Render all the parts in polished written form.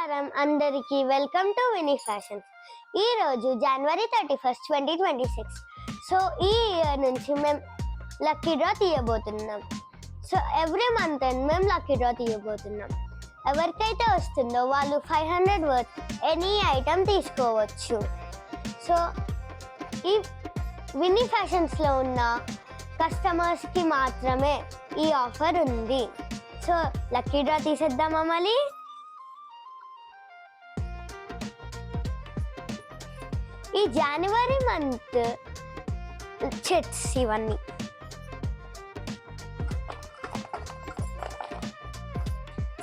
నమస్కారం అందరికీ, welcome to Vini fashions. ఈరోజు జనవరి 31, 2026. సో ఈ ఇయర్ నుంచి మేము లక్కీ డ్రా తీయబోతున్నాం. సో ఎవ్రీ మంత్ మేము లక్కీ డ్రా తీయబోతున్నాం. ఎవరికైతే వస్తుందో వాళ్ళు 500 వర్త్ ఎనీ ఐటమ్ తీసుకోవచ్చు. సో ఈ వినీ ఫ్యాషన్స్లో ఉన్న కస్టమర్స్కి మాత్రమే ఈ ఆఫర్ ఉంది. సో లక్కీ డ్రా తీసేద్దామా మళ్ళీ? ఈ జనవరి మంత్ చెట్స్ ఇవన్నీ.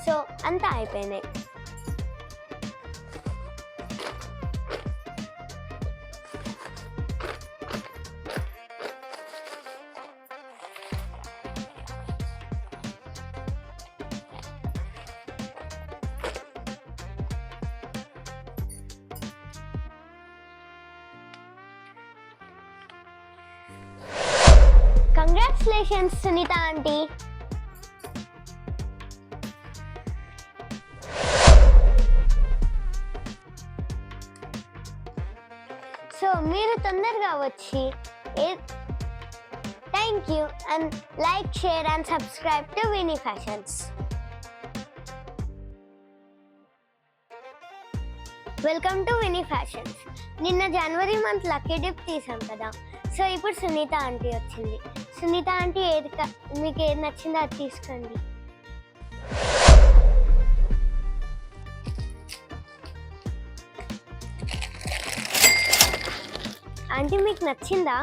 సో అంతా అయిపోయినాయి. Congratulations, Sunita aunty. సో మీరు తొందరగా వచ్చి thank you and like, share and subscribe to Vini fashions. Welcome to Vini fashions. నిన్న జనవరి మంత్ లక్కీ డిప్ తీసాం కదా. సో ఇప్పుడు సునీత ఆంటీ వచ్చింది. సునీత ఆంటీ మీకు ఏది నచ్చిందో అది తీసుకోండి. ఆంటీ మీకు నచ్చిందా?